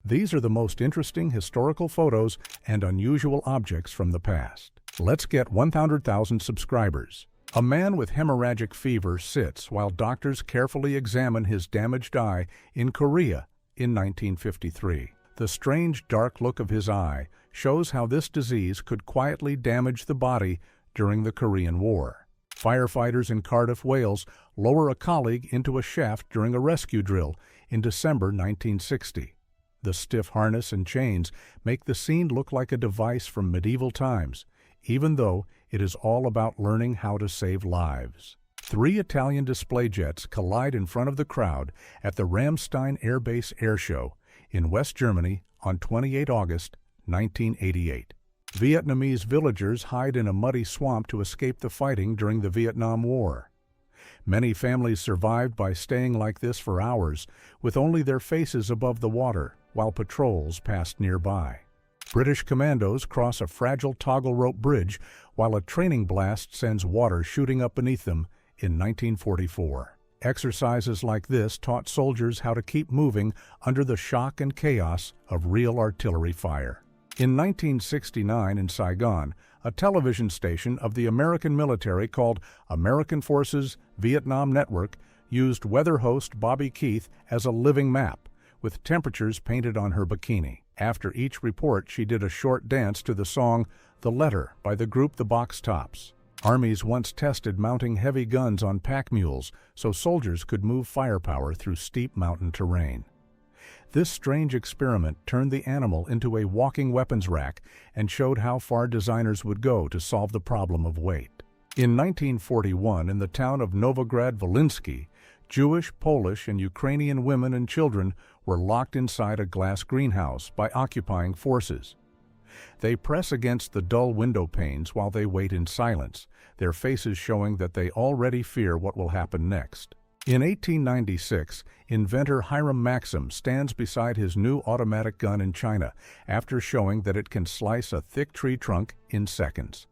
These are the most interesting historical photos and unusual objects from the past. Let's get 100,000 subscribers. A man with hemorrhagic fever sits while doctors carefully examine his damaged eye in Korea in 1953. The strange dark look of his eye shows how this disease could quietly damage the body during the Korean War. Firefighters in Cardiff, Wales, lower a colleague into a shaft during a rescue drill in December 1960. The stiff harness and chains make the scene look like a device from medieval times, even though it is all about learning how to save lives. 3 Italian display jets collide in front of the crowd at the Ramstein Air Base Air Show in West Germany on 28 August 1988. Vietnamese villagers hide in a muddy swamp to escape the fighting during the Vietnam War. Many families survived by staying like this for hours, with only their faces above the water, while patrols passed nearby. British commandos cross a fragile toggle rope bridge while a training blast sends water shooting up beneath them in 1944. Exercises like this taught soldiers how to keep moving under the shock and chaos of real artillery fire. In 1969 in Saigon, a television station of the American military called American Forces Vietnam Network used weather host Bobby Keith as a living map, with temperatures painted on her bikini. After each report, she did a short dance to the song The Letter by the group The Box Tops. Armies once tested mounting heavy guns on pack mules so soldiers could move firepower through steep mountain terrain. This strange experiment turned the animal into a walking weapons rack and showed how far designers would go to solve the problem of weight. In 1941, in the town of Novograd-Volynski, Jewish, Polish, and Ukrainian women and children were locked inside a glass greenhouse by occupying forces. They press against the dull window panes while they wait in silence, their faces showing that they already fear what will happen next. In 1896, inventor Hiram Maxim stands beside his new automatic gun in China after showing that it can slice a thick tree trunk in seconds.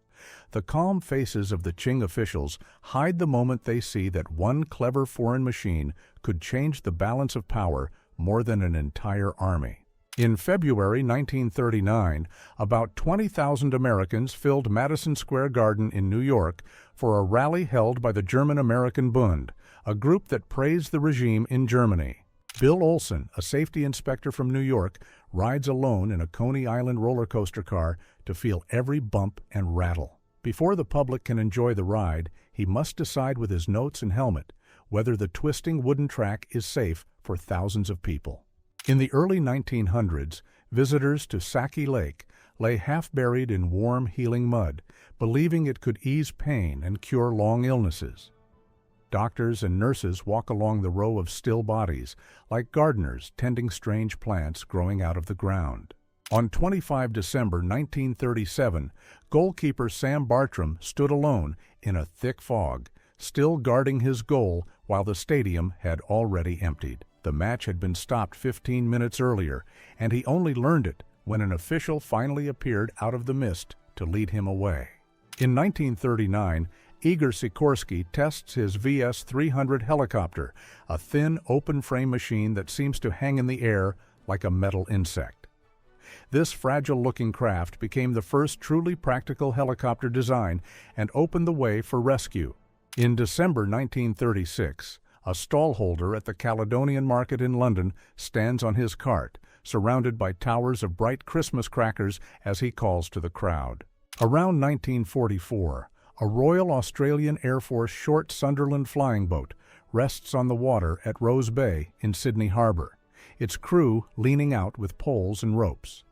The calm faces of the Qing officials hide the moment they see that one clever foreign machine could change the balance of power more than an entire army. In February 1939, about 20,000 Americans filled Madison Square Garden in New York for a rally held by the German-American Bund, a group that praised the regime in Germany. Bill Olson, a safety inspector from New York, rides alone in a Coney Island roller coaster car to feel every bump and rattle. Before the public can enjoy the ride, he must decide with his notes and helmet whether the twisting wooden track is safe for thousands of people. In the early 1900s, visitors to Saki Lake lay half-buried in warm, healing mud, believing it could ease pain and cure long illnesses. Doctors and nurses walk along the row of still bodies, like gardeners tending strange plants growing out of the ground. On 25 December 1937, goalkeeper Sam Bartram stood alone in a thick fog, still guarding his goal while the stadium had already emptied. The match had been stopped 15 minutes earlier, and he only learned it when an official finally appeared out of the mist to lead him away. In 1939, Igor Sikorsky tests his VS-300 helicopter, a thin, open-frame machine that seems to hang in the air like a metal insect. This fragile-looking craft became the first truly practical helicopter design and opened the way for rescue. In December 1936, a stallholder at the Caledonian Market in London stands on his cart, surrounded by towers of bright Christmas crackers as he calls to the crowd. Around 1944, a Royal Australian Air Force short Sunderland flying boat rests on the water at Rose Bay in Sydney Harbour, its crew leaning out with poles and ropes.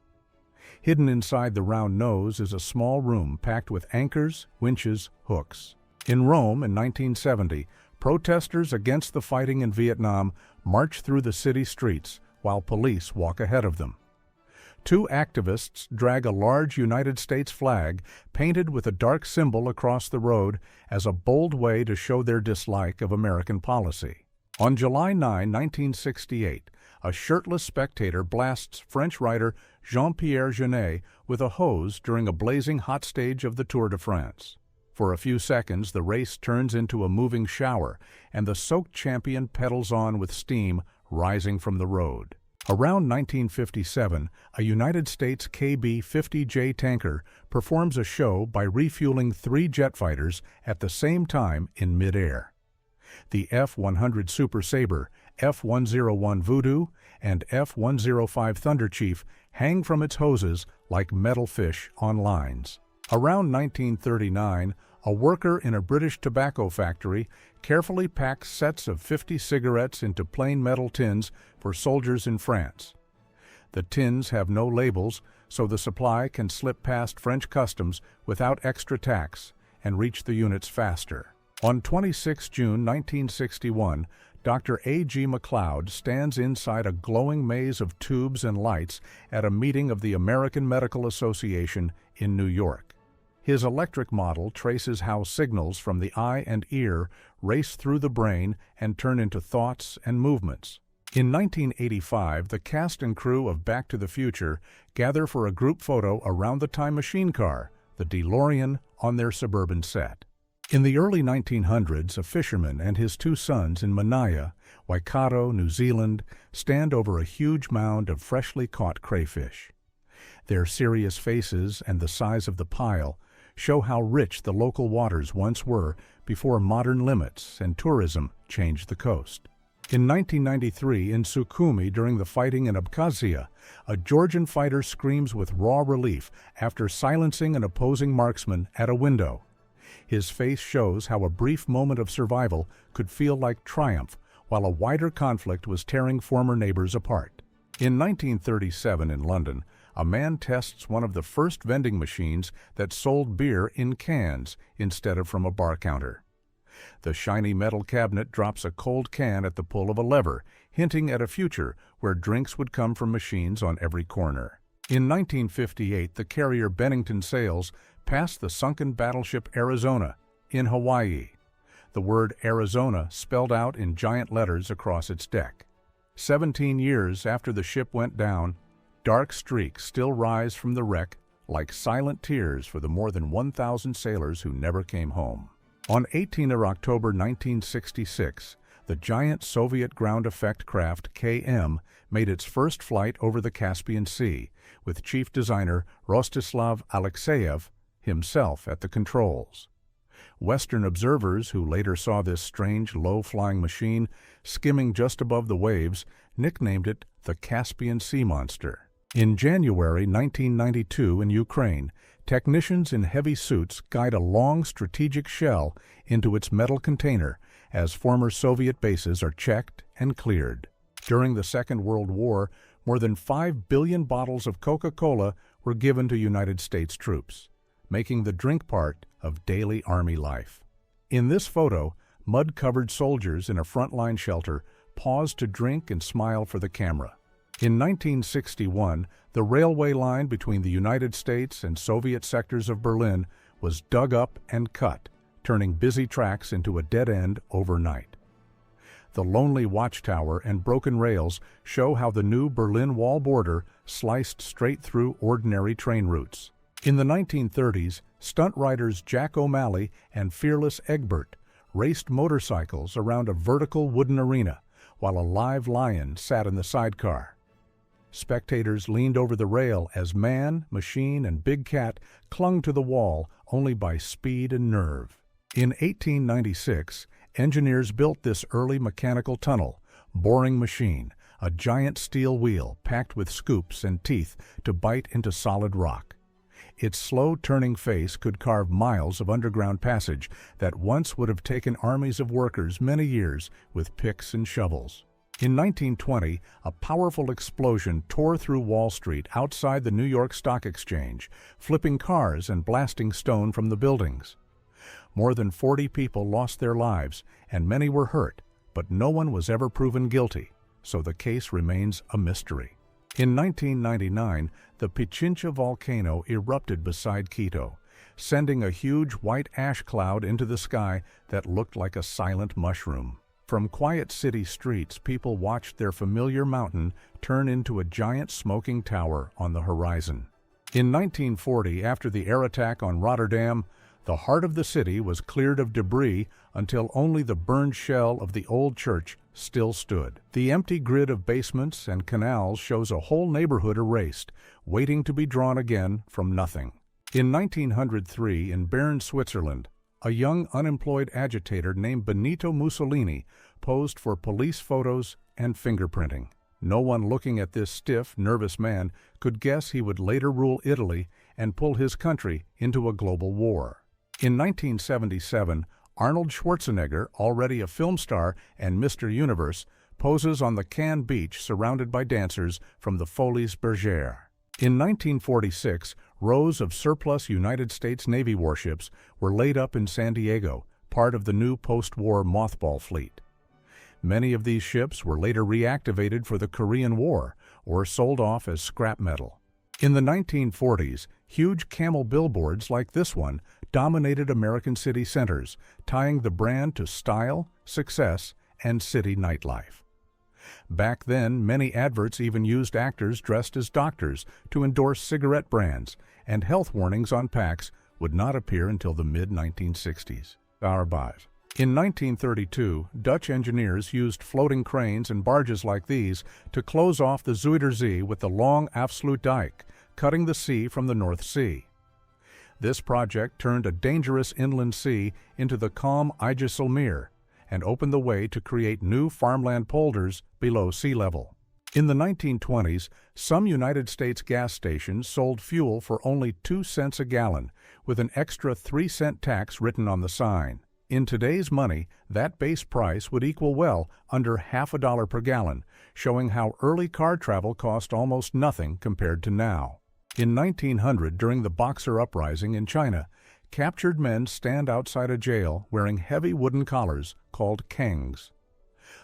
Hidden inside the round nose is a small room packed with anchors, winches, hooks. In Rome in 1970, protesters against the fighting in Vietnam march through the city streets while police walk ahead of them. 2 activists drag a large United States flag painted with a dark symbol across the road as a bold way to show their dislike of American policy. On July 9, 1968, a shirtless spectator blasts French writer Jean-Pierre Jeunet with a hose during a blazing hot stage of the Tour de France. For a few seconds, the race turns into a moving shower, and the soaked champion pedals on with steam rising from the road. Around 1957, a United States KB-50J tanker performs a show by refueling 3 jet fighters at the same time in midair. The F-100 Super Sabre, F-101 Voodoo, and F-105 Thunderchief hang from its hoses like metal fish on lines. Around 1939, a worker in a British tobacco factory carefully packs sets of 50 cigarettes into plain metal tins for soldiers in France. The tins have no labels, so the supply can slip past French customs without extra tax and reach the units faster. On 26 June 1961, Dr. A.G. McLeod stands inside a glowing maze of tubes and lights at a meeting of the American Medical Association in New York. His electric model traces how signals from the eye and ear race through the brain and turn into thoughts and movements. In 1985, the cast and crew of Back to the Future gather for a group photo around the time machine car, the DeLorean, on their suburban set. In the early 1900s, a fisherman and his 2 sons in Manaya, Waikato, New Zealand, stand over a huge mound of freshly caught crayfish. Their serious faces and the size of the pile show how rich the local waters once were before modern limits and tourism changed the coast. In 1993, in Sukhumi during the fighting in Abkhazia, a Georgian fighter screams with raw relief after silencing an opposing marksman at a window. His face shows how a brief moment of survival could feel like triumph, while a wider conflict was tearing former neighbors apart. In 1937 in London, a man tests one of the first vending machines that sold beer in cans instead of from a bar counter. The shiny metal cabinet drops a cold can at the pull of a lever, hinting at a future where drinks would come from machines on every corner. In 1958, the carrier Bennington sails past the sunken battleship Arizona in Hawaii, the word Arizona spelled out in giant letters across its deck. 17 years after the ship went down, dark streaks still rise from the wreck like silent tears for the more than 1,000 sailors who never came home. On 18 October 1966, the giant Soviet ground effect craft KM made its first flight over the Caspian Sea, with chief designer Rostislav Alexeyev himself at the controls. Western observers who later saw this strange, low-flying machine skimming just above the waves nicknamed it the Caspian Sea Monster. In January 1992 in Ukraine, technicians in heavy suits guide a long strategic shell into its metal container as former Soviet bases are checked and cleared. During the Second World War, more than 5 billion bottles of Coca-Cola were given to United States troops, making the drink part of daily Army life. In this photo, mud-covered soldiers in a frontline shelter pause to drink and smile for the camera. In 1961, the railway line between the United States and Soviet sectors of Berlin was dug up and cut, turning busy tracks into a dead end overnight. The lonely watchtower and broken rails show how the new Berlin Wall border sliced straight through ordinary train routes. In the 1930s, stunt riders Jack O'Malley and Fearless Egbert raced motorcycles around a vertical wooden arena, while a live lion sat in the sidecar. Spectators leaned over the rail as man, machine, and big cat clung to the wall only by speed and nerve. In 1896, engineers built this early mechanical tunnel, boring machine, a giant steel wheel packed with scoops and teeth to bite into solid rock. Its slow-turning face could carve miles of underground passage that once would have taken armies of workers many years with picks and shovels. In 1920, a powerful explosion tore through Wall Street outside the New York Stock Exchange, flipping cars and blasting stone from the buildings. More than 40 people lost their lives, and many were hurt, but no one was ever proven guilty, so the case remains a mystery. In 1999, the Pichincha volcano erupted beside Quito, sending a huge white ash cloud into the sky that looked like a silent mushroom. From quiet city streets, people watched their familiar mountain turn into a giant smoking tower on the horizon. In 1940, after the air attack on Rotterdam, the heart of the city was cleared of debris until only the burned shell of the old church still stood. The empty grid of basements and canals shows a whole neighborhood erased, waiting to be drawn again from nothing. In 1903, in Bern, Switzerland, a young unemployed agitator named Benito Mussolini posed for police photos and fingerprinting. No one looking at this stiff, nervous man could guess he would later rule Italy and pull his country into a global war. In 1977, Arnold Schwarzenegger, already a film star and Mr. Universe, poses on the Cannes beach surrounded by dancers from the Folies Bergère. In 1946, rows of surplus United States Navy warships were laid up in San Diego, part of the new post-war mothball fleet. Many of these ships were later reactivated for the Korean War or sold off as scrap metal. In the 1940s, huge camel billboards like this one dominated American city centers, tying the brand to style, success, and city nightlife. Back then, many adverts even used actors dressed as doctors to endorse cigarette brands, and health warnings on packs would not appear until the mid-1960s. In 1932, Dutch engineers used floating cranes and barges like these to close off the Zuiderzee with the long Afsluitdijk, cutting the sea from the North Sea. This project turned a dangerous inland sea into the calm IJsselmeer and opened the way to create new farmland polders below sea level. In the 1920s, some United States gas stations sold fuel for only 2 cents a gallon, with an extra 3-cent tax written on the sign. In today's money, that base price would equal well under $0.50 per gallon, showing how early car travel cost almost nothing compared to now. In 1900, during the Boxer Uprising in China, captured men stand outside a jail wearing heavy wooden collars called kengs.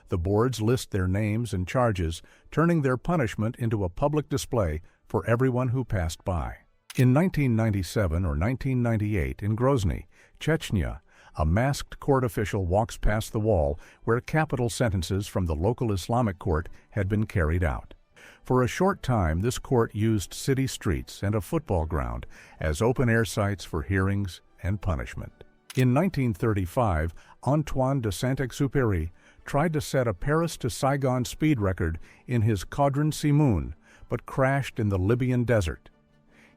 The boards list their names and charges, turning their punishment into a public display for everyone who passed by. In 1997 or 1998, in Grozny, Chechnya, a masked court official walks past the wall where capital sentences from the local Islamic court had been carried out. For a short time, this court used city streets and a football ground as open-air sites for hearings and punishment. In 1935, Antoine de Saint-Exupéry tried to set a Paris to Saigon speed record in his Caudron Simoun, but crashed in the Libyan desert.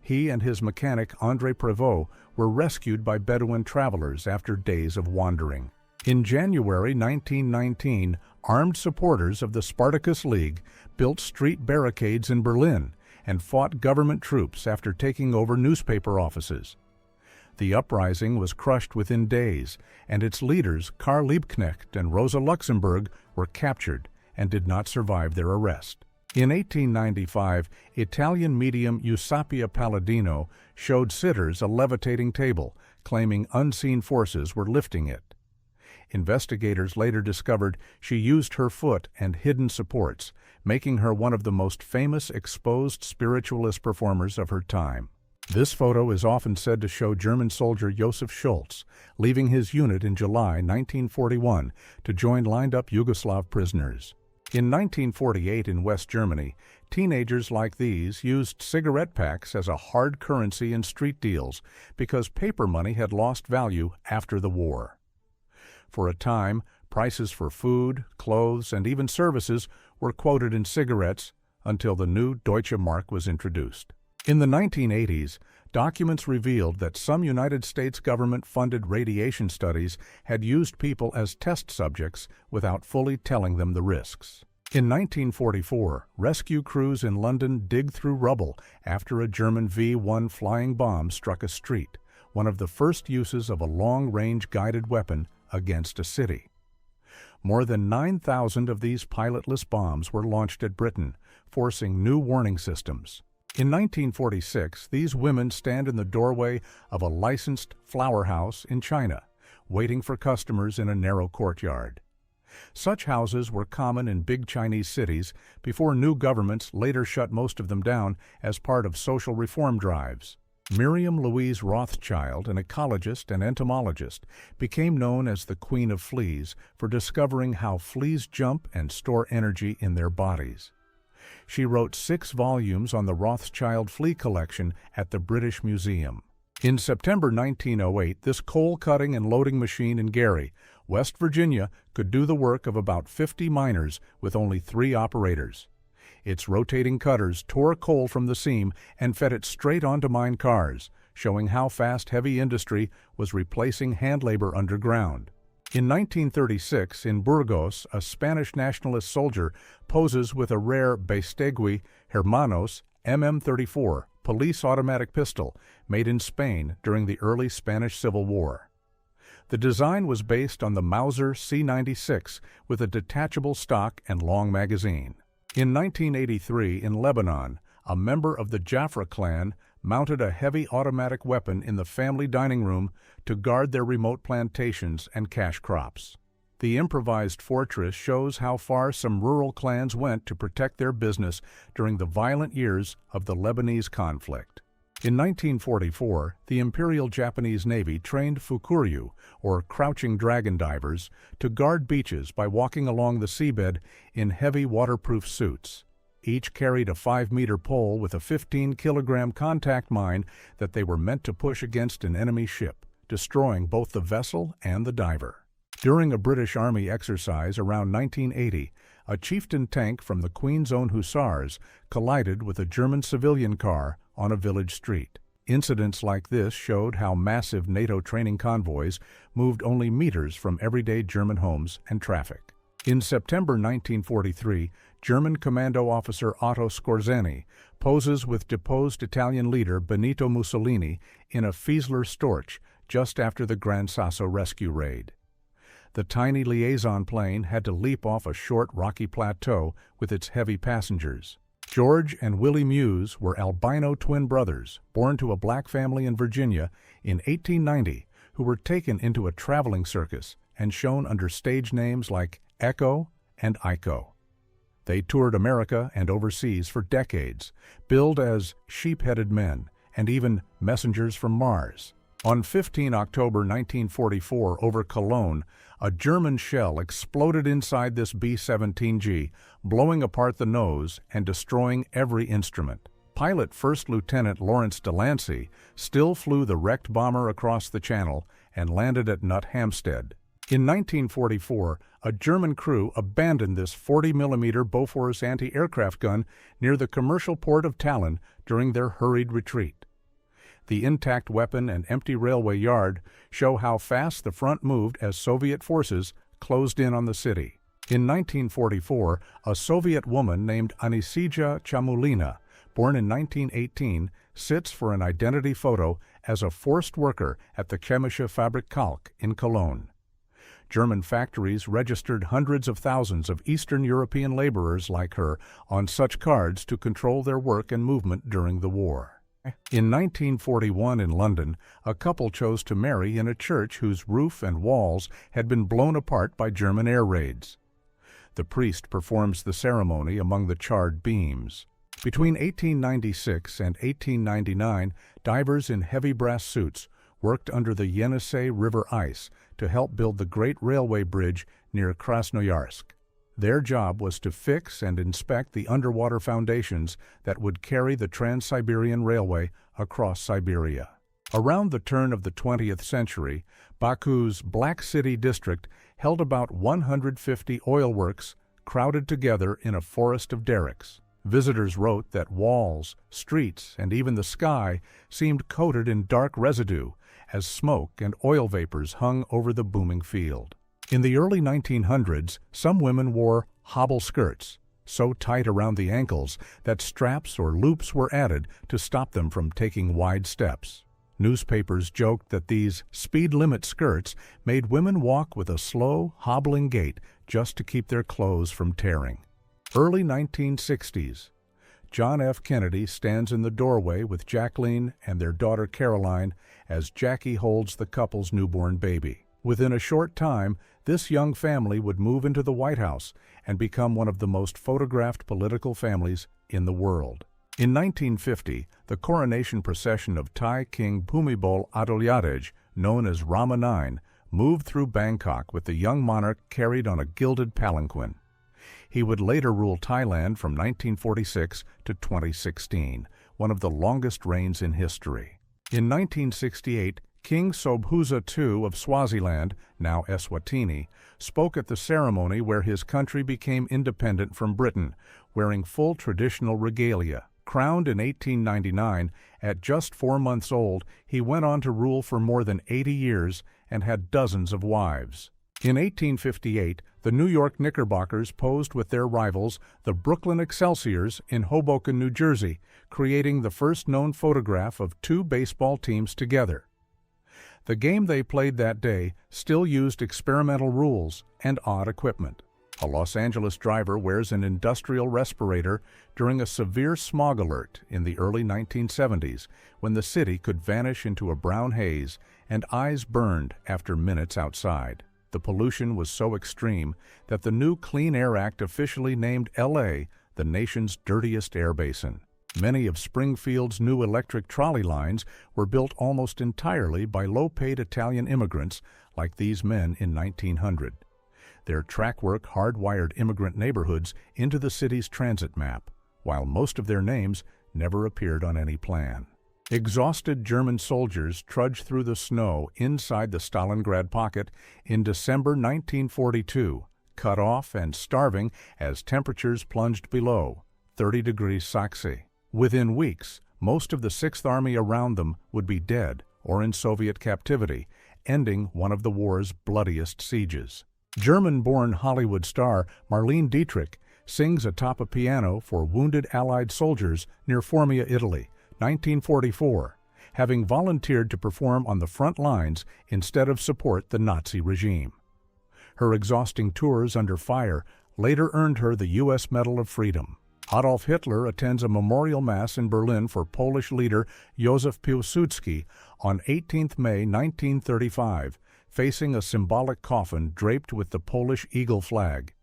He and his mechanic André Prévost were rescued by Bedouin travelers after days of wandering. In January 1919, armed supporters of the Spartacus League built street barricades in Berlin and fought government troops after taking over newspaper offices. The uprising was crushed within days, and its leaders, Karl Liebknecht and Rosa Luxemburg, were captured and did not survive their arrest. In 1895, Italian medium Eusapia Palladino showed sitters a levitating table, claiming unseen forces were lifting it. Investigators later discovered she used her foot and hidden supports, making her one of the most famous exposed spiritualist performers of her time. This photo is often said to show German soldier Josef Schultz leaving his unit in July 1941 to join lined-up Yugoslav prisoners. In 1948 in West Germany, teenagers like these used cigarette packs as a hard currency in street deals because paper money had lost value after the war. For a time, prices for food, clothes, and even services were quoted in cigarettes until the new Deutsche Mark was introduced. In the 1980s, documents revealed that some United States government-funded radiation studies had used people as test subjects without fully telling them the risks. In 1944, rescue crews in London dig through rubble after a German V-1 flying bomb struck a street, one of the first uses of a long-range guided weapon against a city. More than 9,000 of these pilotless bombs were launched at Britain, forcing new warning systems. In 1946, these women stand in the doorway of a licensed flower house in China, waiting for customers in a narrow courtyard. Such houses were common in big Chinese cities before new governments later shut most of them down as part of social reform drives. Miriam Louise Rothschild, an ecologist and entomologist, became known as the Queen of Fleas for discovering how fleas jump and store energy in their bodies. She wrote 6 volumes on the Rothschild flea collection at the British Museum. In September 1908, this coal-cutting and loading machine in Gary, West Virginia could do the work of about 50 miners with only 3 operators. Its rotating cutters tore coal from the seam and fed it straight onto mine cars, showing how fast heavy industry was replacing hand labor underground. In 1936, in Burgos, a Spanish nationalist soldier poses with a rare Bestegui Hermanos MM-34 police automatic pistol made in Spain during the early Spanish Civil War. The design was based on the Mauser C-96 with a detachable stock and long magazine. In 1983, in Lebanon, a member of the Jafra clan mounted a heavy automatic weapon in the family dining room to guard their remote plantations and cash crops. The improvised fortress shows how far some rural clans went to protect their business during the violent years of the Lebanese conflict. In 1944, the Imperial Japanese Navy trained fukuryu, or crouching dragon divers, to guard beaches by walking along the seabed in heavy waterproof suits. Each carried a 5-meter pole with a 15-kilogram contact mine that they were meant to push against an enemy ship, destroying both the vessel and the diver. During a British Army exercise around 1980, a chieftain tank from the Queen's Own Hussars collided with a German civilian car on a village street. Incidents like this showed how massive NATO training convoys moved only meters from everyday German homes and traffic. In September 1943, German commando officer Otto Skorzeny poses with deposed Italian leader Benito Mussolini in a Fiesler Storch just after the Gran Sasso rescue raid. The tiny liaison plane had to leap off a short rocky plateau with its heavy passengers. George and Willie Muse were albino twin brothers born to a black family in Virginia in 1890 who were taken into a traveling circus and shown under stage names like Echo and Iko. They toured America and overseas for decades, billed as sheep-headed men and even messengers from Mars. On 15 October 1944 over Cologne, a German shell exploded inside this B-17G, blowing apart the nose and destroying every instrument. Pilot First Lieutenant Lawrence Delancey still flew the wrecked bomber across the channel and landed at Nut Hampstead. In 1944, a German crew abandoned this 40mm Bofors anti-aircraft gun near the commercial port of Tallinn during their hurried retreat. The intact weapon and empty railway yard show how fast the front moved as Soviet forces closed in on the city. In 1944, a Soviet woman named Anisija Chamulina, born in 1918, sits for an identity photo as a forced worker at the Chemische Fabrik Kalk in Cologne. German factories registered hundreds of thousands of Eastern European laborers like her on such cards to control their work and movement during the war. In 1941 in London, a couple chose to marry in a church whose roof and walls had been blown apart by German air raids. The priest performs the ceremony among the charred beams. Between 1896 and 1899, divers in heavy brass suits worked under the Yenisei River ice to help build the Great Railway Bridge near Krasnoyarsk. Their job was to fix and inspect the underwater foundations that would carry the Trans-Siberian Railway across Siberia. Around the turn of the 20th century, Baku's Black City district held about 150 oil works crowded together in a forest of derricks. Visitors wrote that walls, streets, and even the sky seemed coated in dark residue as smoke and oil vapors hung over the booming field. In the early 1900s, some women wore hobble skirts, so tight around the ankles that straps or loops were added to stop them from taking wide steps. Newspapers joked that these speed limit skirts made women walk with a slow, hobbling gait just to keep their clothes from tearing. Early 1960s. John F. Kennedy stands in the doorway with Jacqueline and their daughter Caroline as Jackie holds the couple's newborn baby. Within a short time, this young family would move into the White House and become one of the most photographed political families in the world. In 1950, the coronation procession of Thai King Bhumibol Adulyadej, known as Rama IX, moved through Bangkok with the young monarch carried on a gilded palanquin. He would later rule Thailand from 1946 to 2016, one of the longest reigns in history. In 1968, King Sobhuza II of Swaziland, now Eswatini, spoke at the ceremony where his country became independent from Britain, wearing full traditional regalia. Crowned in 1899, at just 4 months old, he went on to rule for more than 80 years and had dozens of wives. In 1858, the New York Knickerbockers posed with their rivals, the Brooklyn Excelsiors, in Hoboken, New Jersey, creating the first known photograph of 2 baseball teams together. The game they played that day still used experimental rules and odd equipment. A Los Angeles driver wears an industrial respirator during a severe smog alert in the early 1970s, when the city could vanish into a brown haze and eyes burned after minutes outside. The pollution was so extreme that the new Clean Air Act officially named LA the nation's dirtiest air basin. Many of Springfield's new electric trolley lines were built almost entirely by low-paid Italian immigrants like these men in 1900. Their trackwork hardwired immigrant neighborhoods into the city's transit map, while most of their names never appeared on any plan. Exhausted German soldiers trudged through the snow inside the Stalingrad pocket in December 1942, cut off and starving as temperatures plunged below 30 degrees Celsius. Within weeks, most of the Sixth Army around them would be dead or in Soviet captivity, ending one of the war's bloodiest sieges. German-born Hollywood star Marlene Dietrich sings atop a piano for wounded Allied soldiers near Formia, Italy, 1944, having volunteered to perform on the front lines instead of support the Nazi regime. Her exhausting tours under fire later earned her the U.S. Medal of Freedom. Adolf Hitler attends a memorial mass in Berlin for Polish leader Józef Piłsudski on 18 May 1935, facing a symbolic coffin draped with the Polish eagle flag.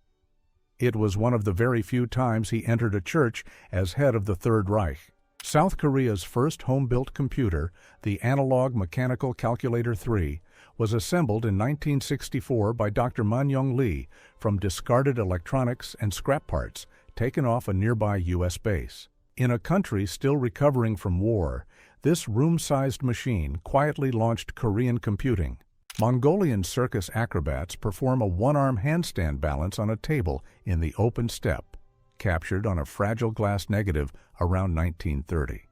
It was one of the very few times he entered a church as head of the Third Reich. South Korea's first home-built computer, the Analog Mechanical Calculator 3, was assembled in 1964 by Dr. Man-Young Lee from discarded electronics and scrap parts taken off a nearby U.S. base. In a country still recovering from war, this room-sized machine quietly launched Korean computing. Mongolian circus acrobats perform a one-arm handstand balance on a table in the open steppe, captured on a fragile glass negative around 1930.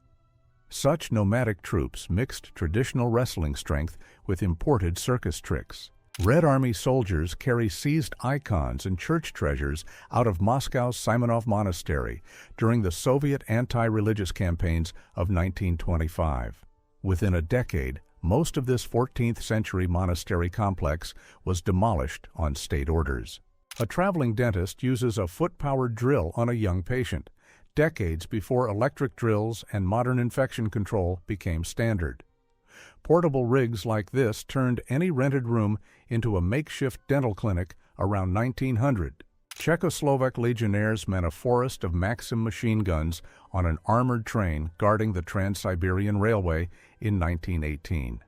Such nomadic troops mixed traditional wrestling strength with imported circus tricks. Red Army soldiers carry seized icons and church treasures out of Moscow's Simonov Monastery during the Soviet anti-religious campaigns of 1925. Within a decade, most of this 14th-century monastery complex was demolished on state orders. A traveling dentist uses a foot-powered drill on a young patient, decades before electric drills and modern infection control became standard. Portable rigs like this turned any rented room into a makeshift dental clinic around 1900. Czechoslovak legionnaires met a forest of Maxim machine guns on an armored train guarding the Trans-Siberian Railway in 1918.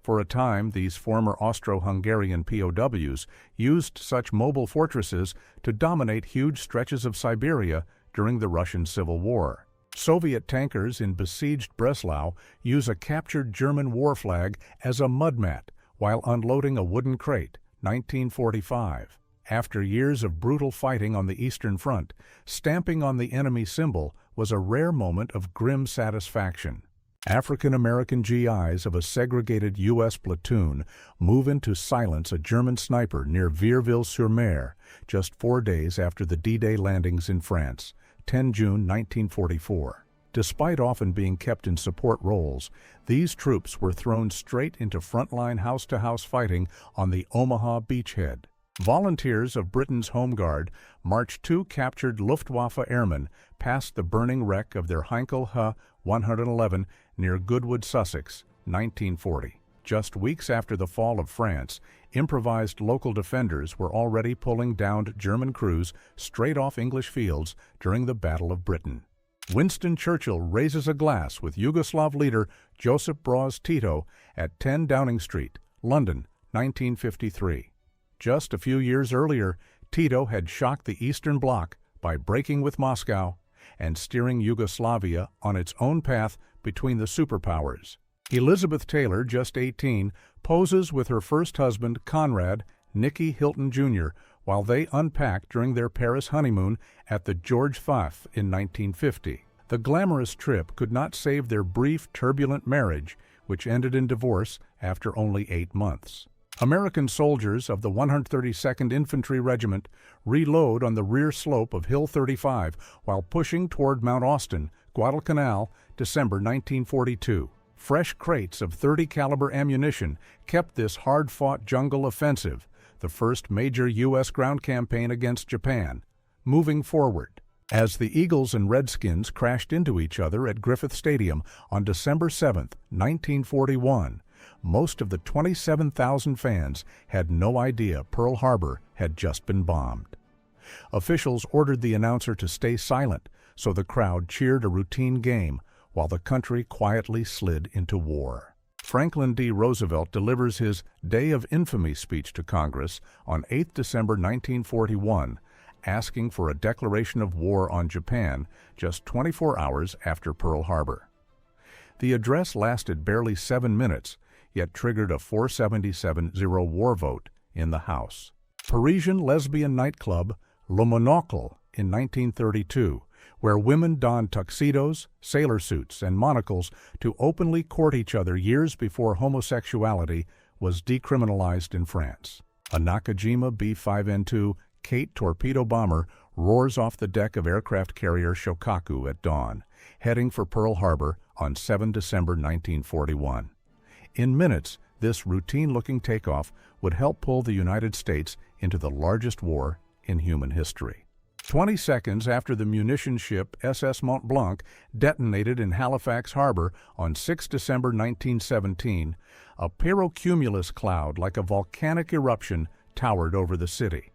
For a time, these former Austro-Hungarian POWs used such mobile fortresses to dominate huge stretches of Siberia during the Russian Civil War. Soviet tankers in besieged Breslau use a captured German war flag as a mud mat while unloading a wooden crate, 1945. After years of brutal fighting on the Eastern Front, stamping on the enemy symbol was a rare moment of grim satisfaction. African-American GIs of a segregated U.S. platoon move in to silence a German sniper near Vierville-sur-Mer just 4 days after the D-Day landings in France, 10 June 1944. Despite often being kept in support roles, these troops were thrown straight into frontline house-to-house fighting on the Omaha beachhead. Volunteers of Britain's Home Guard marched 2 captured Luftwaffe airmen past the burning wreck of their Heinkel He-111 near Goodwood, Sussex, 1940. Just weeks after the fall of France, improvised local defenders were already pulling downed German crews straight off English fields during the Battle of Britain. Winston Churchill raises a glass with Yugoslav leader Josip Broz Tito at 10 Downing Street, London, 1953. Just a few years earlier, Tito had shocked the Eastern Bloc by breaking with Moscow and steering Yugoslavia on its own path between the superpowers. Elizabeth Taylor, just 18, poses with her first husband, Conrad, Nicky Hilton Jr., while they unpacked during their Paris honeymoon at the Georges Faf in 1950. The glamorous trip could not save their brief, turbulent marriage, which ended in divorce after only 8 months. American soldiers of the 132nd Infantry Regiment reload on the rear slope of Hill 35 while pushing toward Mount Austin, Guadalcanal, December 1942. Fresh crates of .30 caliber ammunition kept this hard-fought jungle offensive, the first major U.S. ground campaign against Japan, moving forward. As the Eagles and Redskins crashed into each other at Griffith Stadium on December 7, 1941, most of the 27,000 fans had no idea Pearl Harbor had just been bombed. Officials ordered the announcer to stay silent, so the crowd cheered a routine game while the country quietly slid into war. Franklin D. Roosevelt delivers his Day of Infamy speech to Congress on 8 December 1941, asking for a declaration of war on Japan just 24 hours after Pearl Harbor. The address lasted barely 7 minutes, yet triggered a 477-0 war vote in the House. Parisian lesbian nightclub Le Monocle in 1932, where women donned tuxedos, sailor suits, and monocles to openly court each other years before homosexuality was decriminalized in France. A Nakajima B-5N2 Kate torpedo bomber roars off the deck of aircraft carrier Shokaku at dawn, heading for Pearl Harbor on 7 December 1941. In minutes, this routine-looking takeoff would help pull the United States into the largest war in human history. 20 seconds after the munition ship SS Mont Blanc detonated in Halifax Harbor on 6 December 1917, a pyrocumulus cloud like a volcanic eruption towered over the city.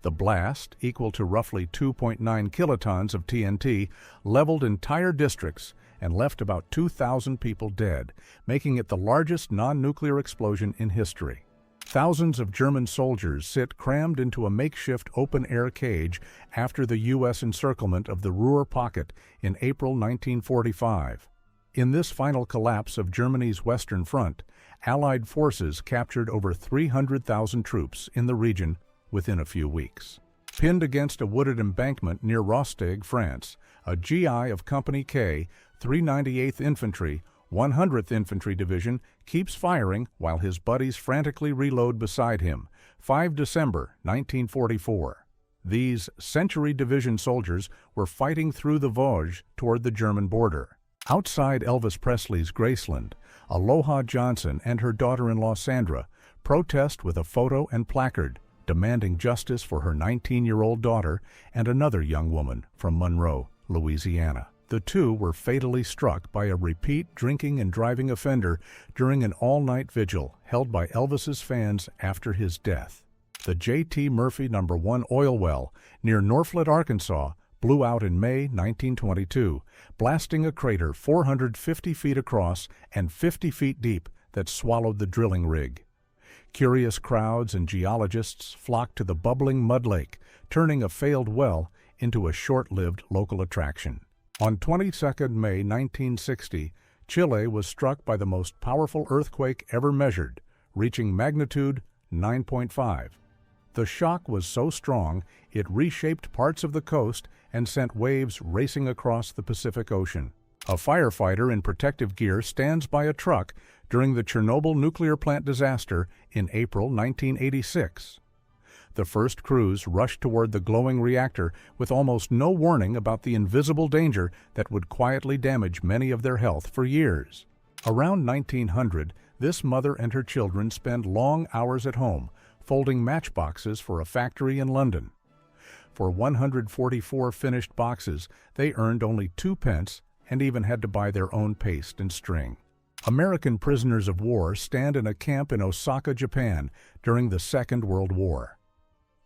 The blast, equal to roughly 2.9 kilotons of TNT, leveled entire districts and left about 2,000 people dead, making it the largest non-nuclear explosion in history. Thousands of German soldiers sit crammed into a makeshift open-air cage after the U.S. encirclement of the Ruhr Pocket in April 1945. In this final collapse of Germany's Western Front, Allied forces captured over 300,000 troops in the region within a few weeks. Pinned against a wooded embankment near Rosteg, France, a GI of Company K, 398th Infantry, 100th Infantry Division keeps firing while his buddies frantically reload beside him. 5 December 1944. These Century Division soldiers were fighting through the Vosges toward the German border. Outside Elvis Presley's Graceland, Aloha Johnson and her daughter-in-law Sandra protest with a photo and placard demanding justice for her 19-year-old daughter and another young woman from Monroe, Louisiana. The two were fatally struck by a repeat drinking and driving offender during an all-night vigil held by Elvis's fans after his death. The J.T. Murphy No. 1 oil well near Norflet, Arkansas, blew out in May 1922, blasting a crater 450 feet across and 50 feet deep that swallowed the drilling rig. Curious crowds and geologists flocked to the bubbling mud lake, turning a failed well into a short-lived local attraction. On 22 May 1960, Chile was struck by the most powerful earthquake ever measured, reaching magnitude 9.5. The shock was so strong it reshaped parts of the coast and sent waves racing across the Pacific Ocean. A firefighter in protective gear stands by a truck during the Chernobyl nuclear plant disaster in April 1986. The first crews rushed toward the glowing reactor with almost no warning about the invisible danger that would quietly damage many of their health for years. Around 1900, this mother and her children spend long hours at home, folding matchboxes for a factory in London. For 144 finished boxes, they earned only 2 pence and even had to buy their own paste and string. American prisoners of war stand in a camp in Osaka, Japan, during the Second World War.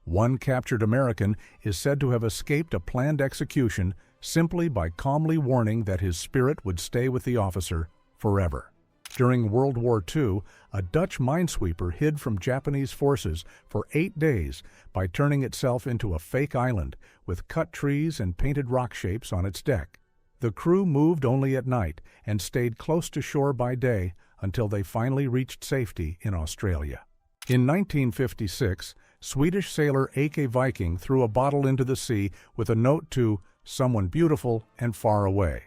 One captured American is said to have escaped a planned execution simply by calmly warning that his spirit would stay with the officer forever. During World War II, a Dutch minesweeper hid from Japanese forces for 8 days by turning itself into a fake island with cut trees and painted rock shapes on its deck. The crew moved only at night and stayed close to shore by day until they finally reached safety in Australia. In 1956, Swedish sailor A.K. Viking threw a bottle into the sea with a note to someone beautiful and far away.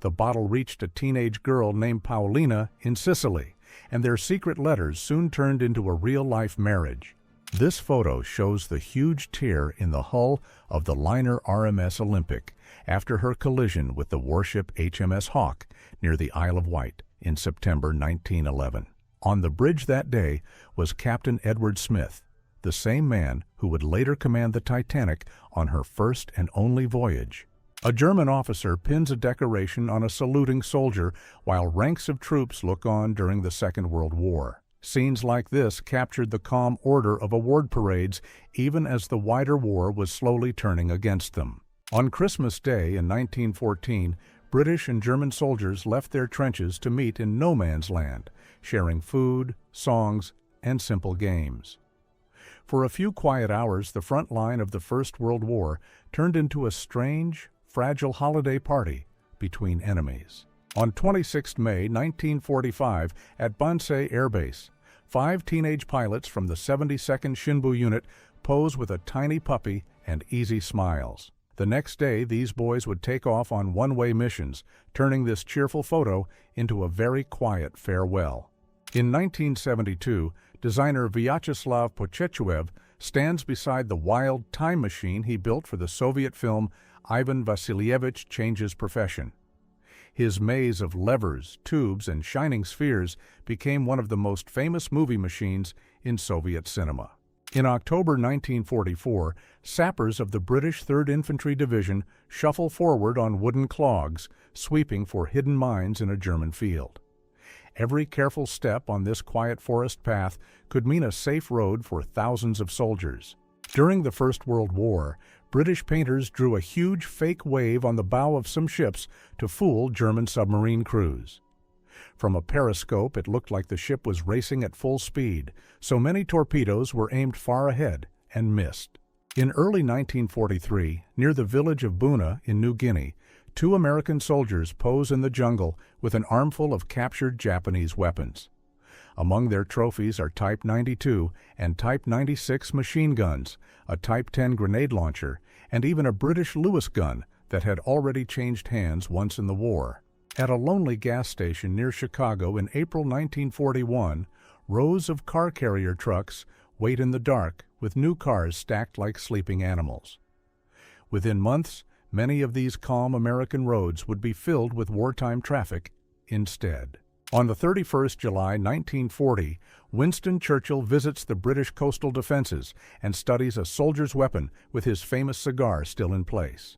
The bottle reached a teenage girl named Paulina in Sicily, and their secret letters soon turned into a real-life marriage. This photo shows the huge tear in the hull of the liner RMS Olympic after her collision with the warship HMS Hawk near the Isle of Wight in September 1911. On the bridge that day was Captain Edward Smith, the same man who would later command the Titanic on her first and only voyage. A German officer pins a decoration on a saluting soldier while ranks of troops look on during the Second World War. Scenes like this captured the calm order of award parades even as the wider war was slowly turning against them. On Christmas Day in 1914, British and German soldiers left their trenches to meet in no man's land, sharing food, songs, and simple games. For a few quiet hours, the front line of the First World War turned into a strange, fragile holiday party between enemies. On 26 May 1945, at Bansei Air Base, 5 teenage pilots from the 72nd Shinbu Unit pose with a tiny puppy and easy smiles. The next day, these boys would take off on one-way missions, turning this cheerful photo into a very quiet farewell. In 1972, designer Vyacheslav Pochechuev stands beside the wild time machine he built for the Soviet film Ivan Vasilievich Changes Profession. His maze of levers, tubes, and shining spheres became one of the most famous movie machines in Soviet cinema. In October 1944, sappers of the British 3rd Infantry Division shuffle forward on wooden clogs, sweeping for hidden mines in a German field. Every careful step on this quiet forest path could mean a safe road for thousands of soldiers. During the First World War, British painters drew a huge fake wave on the bow of some ships to fool German submarine crews. From a periscope, it looked like the ship was racing at full speed, so many torpedoes were aimed far ahead and missed. In early 1943, near the village of Buna in New Guinea, 2 American soldiers pose in the jungle with an armful of captured Japanese weapons. Among their trophies are Type 92 and Type 96 machine guns, a Type 10 grenade launcher, and even a British Lewis gun that had already changed hands once in the war. At a lonely gas station near Chicago in April 1941, rows of car carrier trucks wait in the dark with new cars stacked like sleeping animals. Within months, many of these calm American roads would be filled with wartime traffic instead. On the 31st July 1940, Winston Churchill visits the British coastal defenses and studies a soldier's weapon with his famous cigar still in place.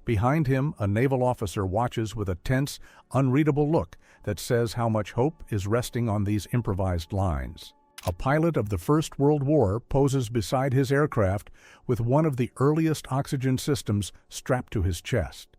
Behind him, a naval officer watches with a tense, unreadable look that says how much hope is resting on these improvised lines. A pilot of the First World War poses beside his aircraft with one of the earliest oxygen systems strapped to his chest.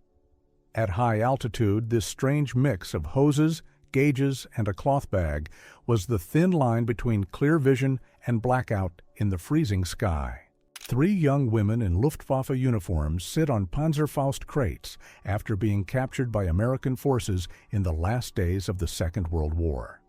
At high altitude, this strange mix of hoses, gauges, and a cloth bag was the thin line between clear vision and blackout in the freezing sky. 3 young women in Luftwaffe uniforms sit on Panzerfaust crates after being captured by American forces in the last days of the Second World War.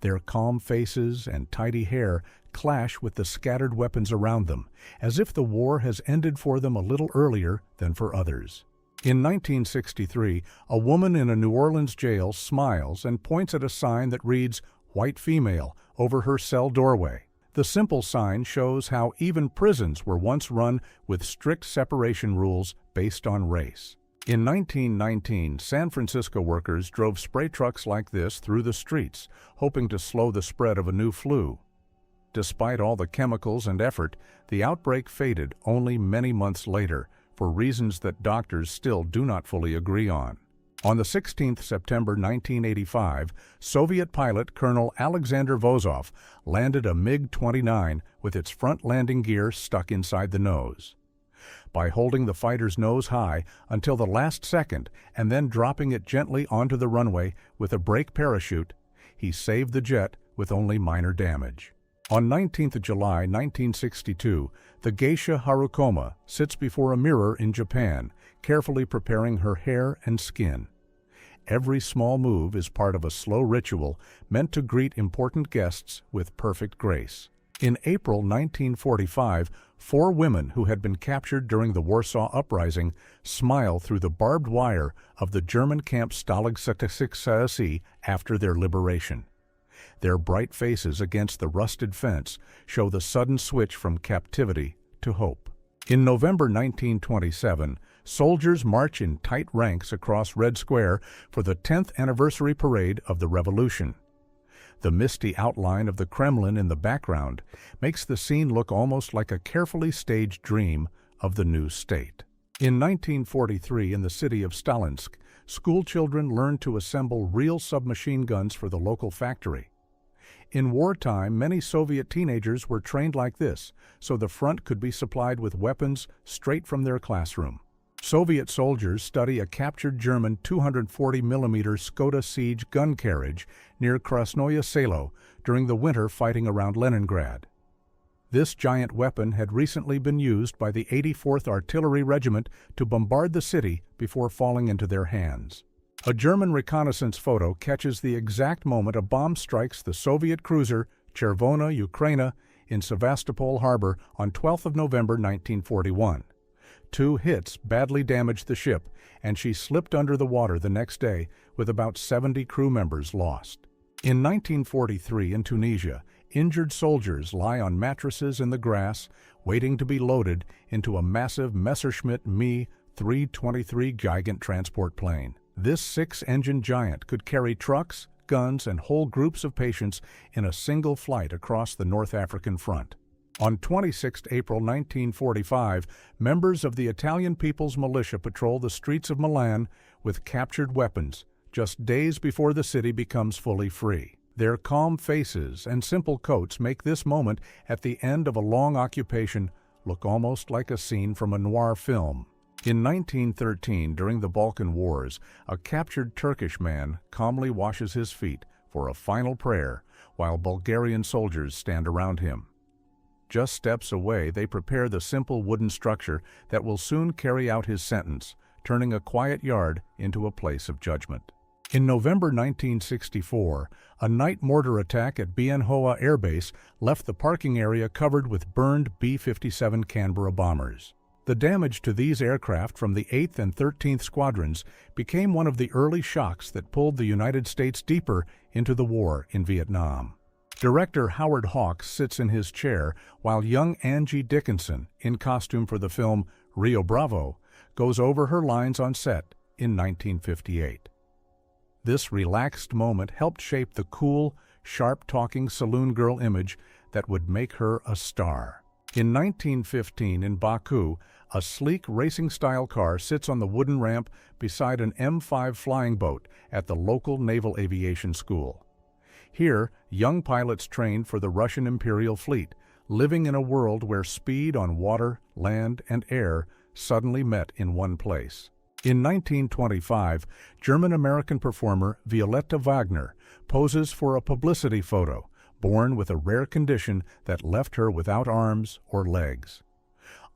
Their calm faces and tidy hair clash with the scattered weapons around them, as if the war has ended for them a little earlier than for others. In 1963, a woman in a New Orleans jail smiles and points at a sign that reads, "White Female," over her cell doorway. The simple sign shows how even prisons were once run with strict separation rules based on race. In 1919, San Francisco workers drove spray trucks like this through the streets, hoping to slow the spread of a new flu. Despite all the chemicals and effort, the outbreak faded only many months later, for reasons that doctors still do not fully agree on. On the 16th September 1985, Soviet pilot Colonel Alexander Vozov landed a MiG-29 with its front landing gear stuck inside the nose. By holding the fighter's nose high until the last second and then dropping it gently onto the runway with a brake parachute, he saved the jet with only minor damage. On 19th July 1962, the geisha Harukoma sits before a mirror in Japan, carefully preparing her hair and skin. Every small move is part of a slow ritual meant to greet important guests with perfect grace. In April 1945, 4 women who had been captured during the Warsaw Uprising smile through the barbed wire of the German camp Stalag 66 after their liberation. Their bright faces against the rusted fence show the sudden switch from captivity to hope. In November 1927, soldiers march in tight ranks across Red Square for the 10th anniversary parade of the Revolution. The misty outline of the Kremlin in the background makes the scene look almost like a carefully staged dream of the new state. In 1943, in the city of Stalinsk, schoolchildren learned to assemble real submachine guns for the local factory. In wartime, many Soviet teenagers were trained like this, so the front could be supplied with weapons straight from their classroom. Soviet soldiers study a captured German 240mm Skoda siege gun carriage near Krasnoye Selo during the winter fighting around Leningrad. This giant weapon had recently been used by the 84th Artillery Regiment to bombard the city before falling into their hands. A German reconnaissance photo catches the exact moment a bomb strikes the Soviet cruiser Chervona Ukraina in Sevastopol Harbor on 12th of November 1941. 2 hits badly damaged the ship, and she slipped under the water the next day with about 70 crew members lost. In 1943 in Tunisia, injured soldiers lie on mattresses in the grass, waiting to be loaded into a massive Messerschmitt Me 323 Gigant transport plane. This 6-engine giant could carry trucks, guns, and whole groups of patients in a single flight across the North African front. On 26 April 1945, members of the Italian People's Militia patrol the streets of Milan with captured weapons, just days before the city becomes fully free. Their calm faces and simple coats make this moment at the end of a long occupation look almost like a scene from a noir film. In 1913, during the Balkan Wars, a captured Turkish man calmly washes his feet for a final prayer while Bulgarian soldiers stand around him. Just steps away, they prepare the simple wooden structure that will soon carry out his sentence, turning a quiet yard into a place of judgment. In November 1964, a night mortar attack at Bien Hoa Air Base left the parking area covered with burned B-57 Canberra bombers. The damage to these aircraft from the 8th and 13th Squadrons became one of the early shocks that pulled the United States deeper into the war in Vietnam. Director Howard Hawks sits in his chair while young Angie Dickinson, in costume for the film Rio Bravo, goes over her lines on set in 1958. This relaxed moment helped shape the cool, sharp-talking saloon girl image that would make her a star. In 1915, in Baku, a sleek racing-style car sits on the wooden ramp beside an M5 flying boat at the local Naval Aviation School. Here, young pilots trained for the Russian Imperial Fleet, living in a world where speed on water, land, and air suddenly met in one place. In 1925, German-American performer Violetta Wagner poses for a publicity photo, born with a rare condition that left her without arms or legs.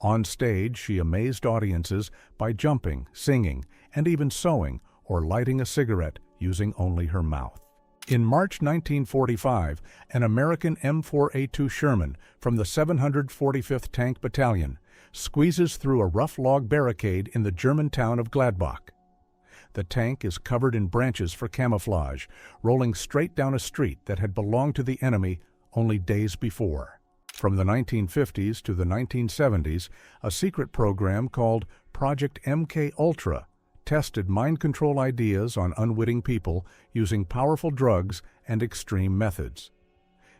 On stage, she amazed audiences by jumping, singing, and even sewing or lighting a cigarette using only her mouth. In March 1945, an American M4A2 Sherman from the 745th Tank Battalion squeezes through a rough log barricade in the German town of Gladbach. The tank is covered in branches for camouflage, rolling straight down a street that had belonged to the enemy only days before. From the 1950s to the 1970s, a secret program called Project MK Ultra tested mind control ideas on unwitting people using powerful drugs and extreme methods.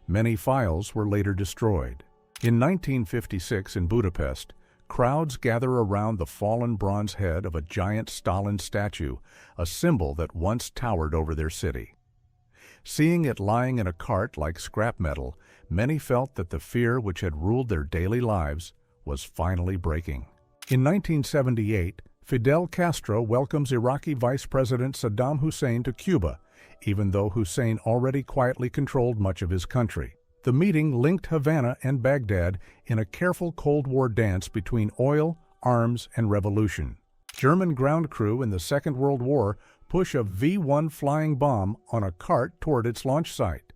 Many files were later destroyed. In 1956 in Budapest, crowds gather around the fallen bronze head of a giant Stalin statue, a symbol that once towered over their city. Seeing it lying in a cart like scrap metal, many felt that the fear which had ruled their daily lives was finally breaking. In 1978, Fidel Castro welcomes Iraqi Vice President Saddam Hussein to Cuba, even though Hussein already quietly controlled much of his country. The meeting linked Havana and Baghdad in a careful Cold War dance between oil, arms, and revolution. German ground crew in the Second World War push a V-1 flying bomb on a cart toward its launch site.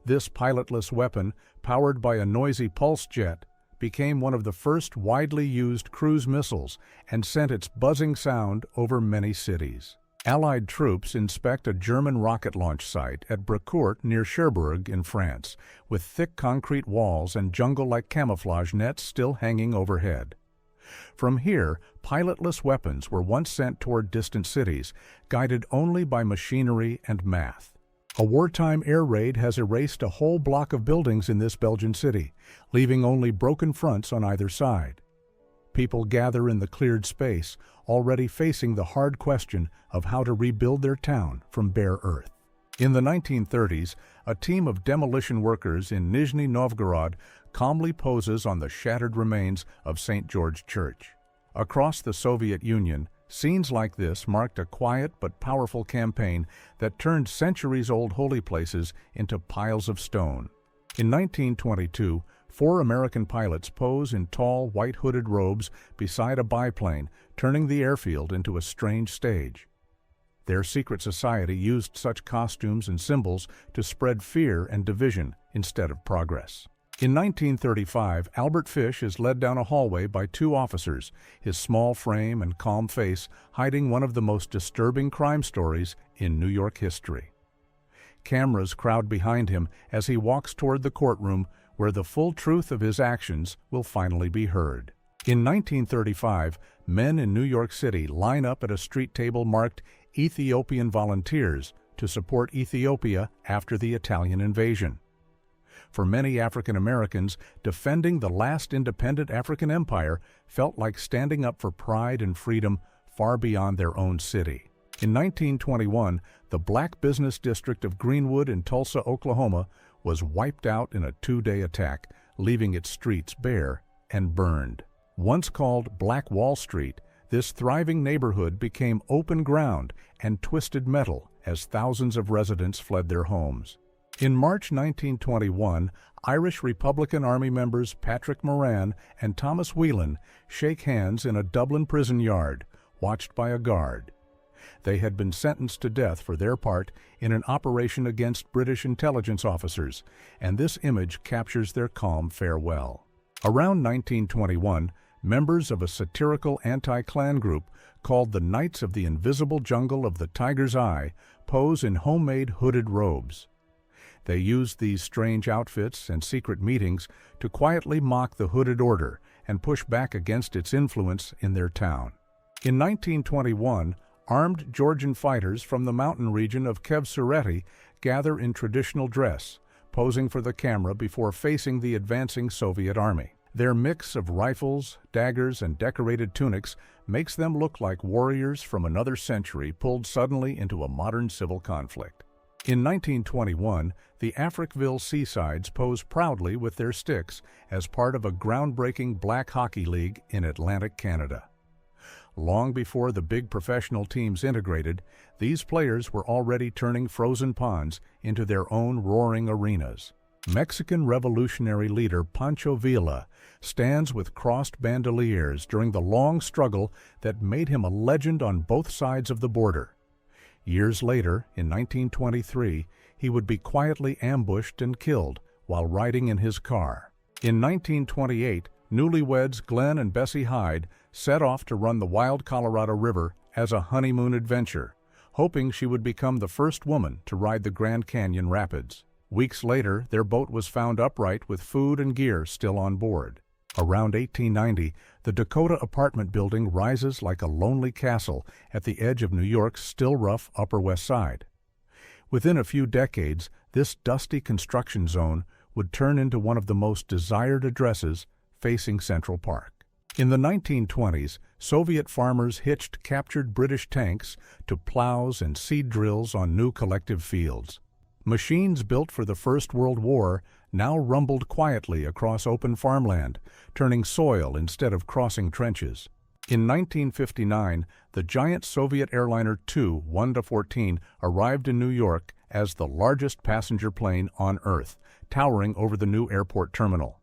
This pilotless weapon, powered by a noisy pulse jet, became one of the first widely used cruise missiles and sent its buzzing sound over many cities. Allied troops inspect a German rocket launch site at Brecourt near Cherbourg in France, with thick concrete walls and jungle-like camouflage nets still hanging overhead. From here, pilotless weapons were once sent toward distant cities, guided only by machinery and math. A wartime air raid has erased a whole block of buildings in this Belgian city, leaving only broken fronts on either side. People gather in the cleared space, already facing the hard question of how to rebuild their town from bare earth. In the 1930s, a team of demolition workers in Nizhny Novgorod calmly poses on the shattered remains of St. George Church. Across the Soviet Union, scenes like this marked a quiet but powerful campaign that turned centuries-old holy places into piles of stone. In 1922, 4 American pilots pose in tall, white-hooded robes beside a biplane, turning the airfield into a strange stage. Their secret society used such costumes and symbols to spread fear and division instead of progress. In 1935, Albert Fish is led down a hallway by 2 officers, his small frame and calm face hiding one of the most disturbing crime stories in New York history. Cameras crowd behind him as he walks toward the courtroom where the full truth of his actions will finally be heard. In 1935, men in New York City line up at a street table marked Ethiopian Volunteers to support Ethiopia after the Italian invasion. For many African Americans, defending the last independent African empire felt like standing up for pride and freedom far beyond their own city. In 1921, the black business district of Greenwood in Tulsa, Oklahoma, was wiped out in a 2-day attack, leaving its streets bare and burned. Once called Black Wall Street, this thriving neighborhood became open ground and twisted metal as thousands of residents fled their homes. In March 1921, Irish Republican Army members Patrick Moran and Thomas Whelan shake hands in a Dublin prison yard, watched by a guard. They had been sentenced to death for their part in an operation against British intelligence officers, and this image captures their calm farewell. Around 1921, members of a satirical anti-Klan group called the Knights of the Invisible Jungle of the Tiger's Eye pose in homemade hooded robes. They used these strange outfits and secret meetings to quietly mock the hooded order and push back against its influence in their town. In 1921, armed Georgian fighters from the mountain region of Kiev-Surety gather in traditional dress, posing for the camera before facing the advancing Soviet army. Their mix of rifles, daggers, and decorated tunics makes them look like warriors from another century pulled suddenly into a modern civil conflict. In 1921, the Africville Seasides pose proudly with their sticks as part of a groundbreaking black hockey league in Atlantic Canada. Long before the big professional teams integrated, these players were already turning frozen ponds into their own roaring arenas. Mexican revolutionary leader Pancho Villa stands with crossed bandoliers during the long struggle that made him a legend on both sides of the border. Years later, in 1923, he would be quietly ambushed and killed while riding in his car. In 1928, newlyweds Glenn and Bessie Hyde set off to run the wild Colorado River as a honeymoon adventure, hoping she would become the first woman to ride the Grand Canyon Rapids. Weeks later, their boat was found upright with food and gear still on board. Around 1890, the Dakota apartment building rises like a lonely castle at the edge of New York's still rough Upper West Side. Within a few decades, this dusty construction zone would turn into one of the most desired addresses facing Central Park. In the 1920s, Soviet farmers hitched captured British tanks to plows and seed drills on new collective fields. Machines built for the First World War now rumbled quietly across open farmland, turning soil instead of crossing trenches. In 1959, the giant Soviet airliner Tu-114 arrived in New York as the largest passenger plane on Earth, towering over the new airport terminal.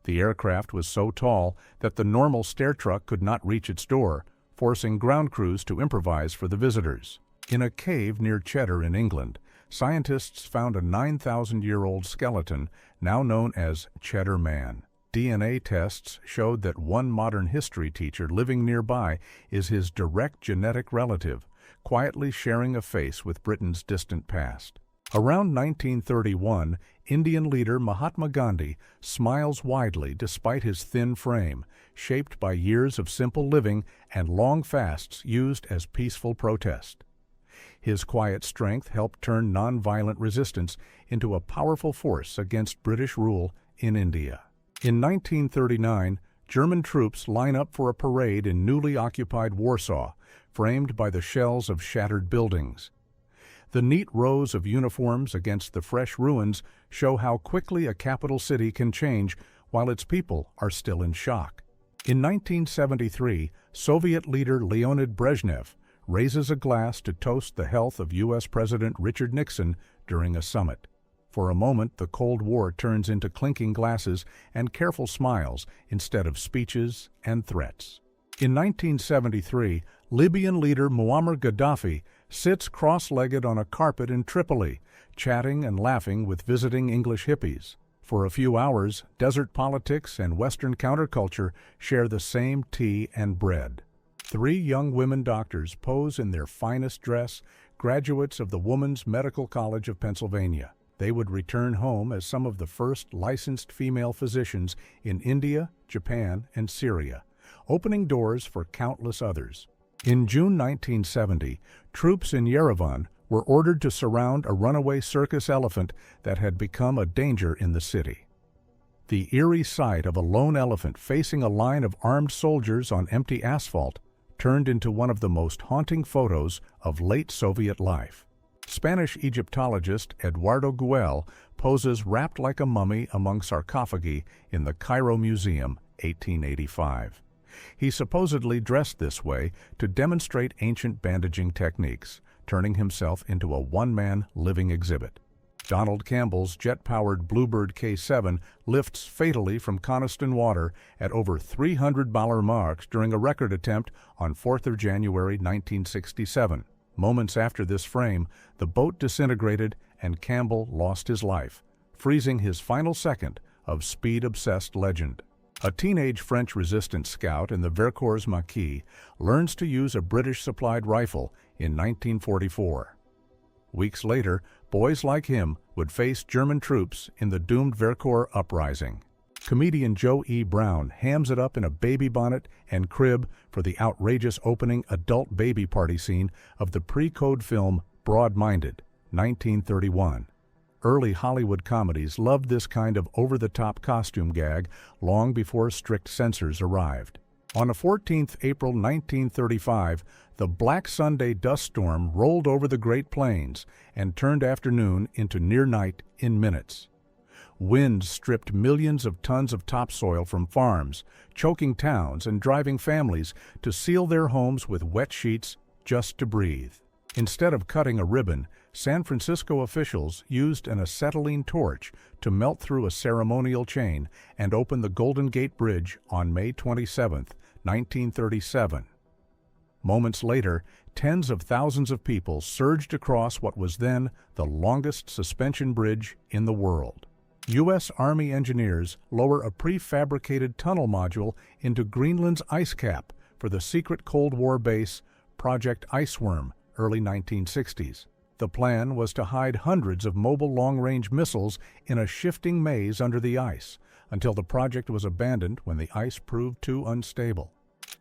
The aircraft was so tall that the normal stair truck could not reach its door, forcing ground crews to improvise for the visitors. In a cave near Cheddar in England, scientists found a 9,000-year-old skeleton now known as Cheddar Man. DNA tests showed that one modern history teacher living nearby is his direct genetic relative, quietly sharing a face with Britain's distant past. Around 1931, Indian leader Mahatma Gandhi smiles widely despite his thin frame, shaped by years of simple living and long fasts used as peaceful protest. His quiet strength helped turn nonviolent resistance into a powerful force against British rule in India. In 1939, German troops line up for a parade in newly occupied Warsaw, framed by the shells of shattered buildings. The neat rows of uniforms against the fresh ruins show how quickly a capital city can change while its people are still in shock. In 1973, Soviet leader Leonid Brezhnev raises a glass to toast the health of U.S. President Richard Nixon during a summit. For a moment, the Cold War turns into clinking glasses and careful smiles instead of speeches and threats. In 1973, Libyan leader Muammar Gaddafi sits cross-legged on a carpet in Tripoli, chatting and laughing with visiting English hippies. For a few hours, desert politics and Western counterculture share the same tea and bread. 3 young women doctors pose in their finest dress, graduates of the Women's Medical College of Pennsylvania. They would return home as some of the first licensed female physicians in India, Japan, and Syria, opening doors for countless others. In June 1970, troops in Yerevan were ordered to surround a runaway circus elephant that had become a danger in the city. The eerie sight of a lone elephant facing a line of armed soldiers on empty asphalt turned into one of the most haunting photos of late Soviet life. Spanish Egyptologist Eduardo Güell poses wrapped like a mummy among sarcophagi in the Cairo Museum, 1885. He supposedly dressed this way to demonstrate ancient bandaging techniques, turning himself into a one-man living exhibit. Donald Campbell's jet-powered Bluebird K-7 lifts fatally from Coniston Water at over 300 bar marks during a record attempt on 4th of January 1967. Moments after this frame, the boat disintegrated and Campbell lost his life, freezing his final second of speed-obsessed legend. A teenage French resistance scout in the Vercors Maquis learns to use a British-supplied rifle in 1944. Weeks later, boys like him would face German troops in the doomed Vercors uprising. Comedian Joe E. Brown hams it up in a baby bonnet and crib for the outrageous opening adult baby party scene of the pre-code film Broad-Minded, 1931. Early Hollywood comedies loved this kind of over-the-top costume gag long before strict censors arrived. On a 14th April 1935, the Black Sunday dust storm rolled over the Great Plains and turned afternoon into near night in minutes. Winds stripped millions of tons of topsoil from farms, choking towns and driving families to seal their homes with wet sheets just to breathe. Instead of cutting a ribbon, San Francisco officials used an acetylene torch to melt through a ceremonial chain and open the Golden Gate Bridge on May 27, 1937. Moments later, tens of thousands of people surged across what was then the longest suspension bridge in the world. U.S. Army engineers lower a prefabricated tunnel module into Greenland's ice cap for the secret Cold War base Project Iceworm, early 1960s. The plan was to hide hundreds of mobile long-range missiles in a shifting maze under the ice, until the project was abandoned when the ice proved too unstable.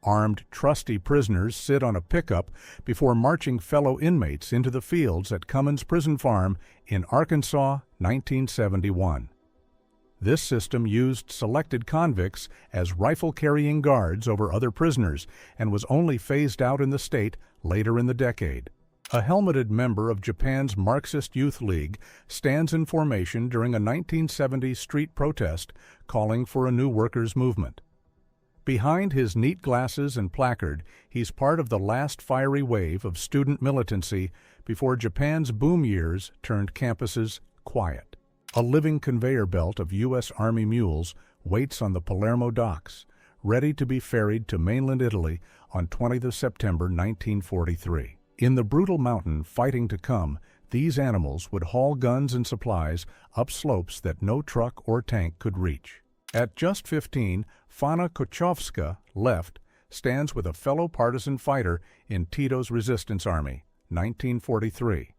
Armed, trusty prisoners sit on a pickup before marching fellow inmates into the fields at Cummins Prison Farm in Arkansas, 1971. This system used selected convicts as rifle-carrying guards over other prisoners and was only phased out in the state later in the decade. A helmeted member of Japan's Marxist Youth League stands in formation during a 1970s street protest calling for a new workers' movement. Behind his neat glasses and placard, he's part of the last fiery wave of student militancy before Japan's boom years turned campuses quiet. A living conveyor belt of U.S. Army mules waits on the Palermo docks, ready to be ferried to mainland Italy on 20th of September 1943. In the brutal mountain fighting to come, these animals would haul guns and supplies up slopes that no truck or tank could reach. At just 15, Fana Kochovska, left, stands with a fellow partisan fighter in Tito's resistance army, 1943.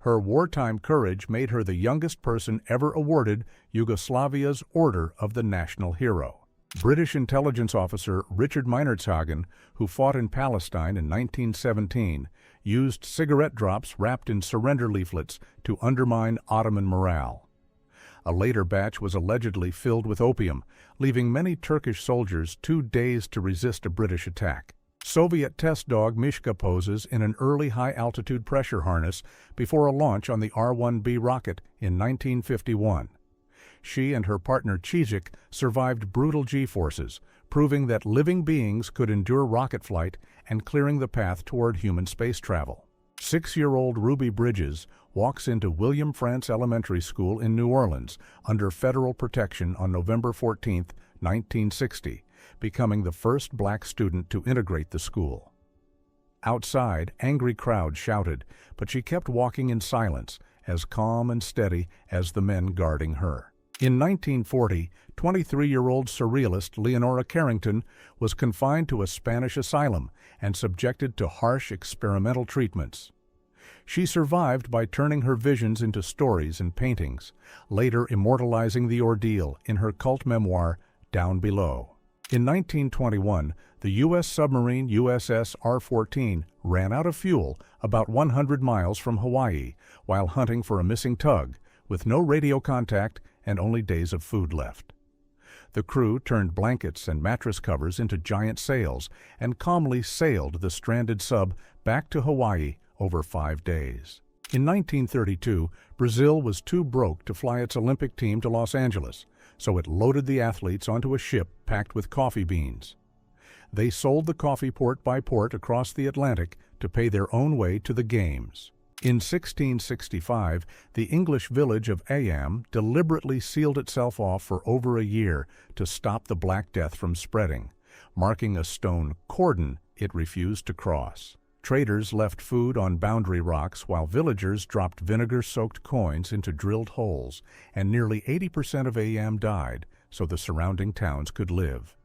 Her wartime courage made her the youngest person ever awarded Yugoslavia's Order of the National Hero. British intelligence officer Richard Meinertzhagen, who fought in Palestine in 1917, used cigarette drops wrapped in surrender leaflets to undermine Ottoman morale. A later batch was allegedly filled with opium, leaving many Turkish soldiers too dazed to resist a British attack. Soviet test dog Mishka poses in an early high-altitude pressure harness before a launch on the R-1B rocket in 1951. She and her partner Chizik survived brutal G-forces, proving that living beings could endure rocket flight and clearing the path toward human space travel. 6-year-old Ruby Bridges walks into William Frantz Elementary School in New Orleans under federal protection on November 14, 1960, becoming the first black student to integrate the school. Outside, angry crowds shouted, but she kept walking in silence, as calm and steady as the men guarding her. In 1940, 23-year-old surrealist Leonora Carrington was confined to a Spanish asylum and subjected to harsh experimental treatments. She survived by turning her visions into stories and paintings, later immortalizing the ordeal in her cult memoir, Down Below. In 1921, the U.S. submarine USS R-14 ran out of fuel about 100 miles from Hawaii while hunting for a missing tug, with no radio contact and only days of food left. The crew turned blankets and mattress covers into giant sails and calmly sailed the stranded sub back to Hawaii over 5 days. In 1932, Brazil was too broke to fly its Olympic team to Los Angeles, so it loaded the athletes onto a ship packed with coffee beans. They sold the coffee port by port across the Atlantic to pay their own way to the Games. In 1665, the English village of Ayam deliberately sealed itself off for over a year to stop the Black Death from spreading, marking a stone cordon it refused to cross. Traders left food on boundary rocks while villagers dropped vinegar-soaked coins into drilled holes, and nearly 80% of Ayam died so the surrounding towns could live.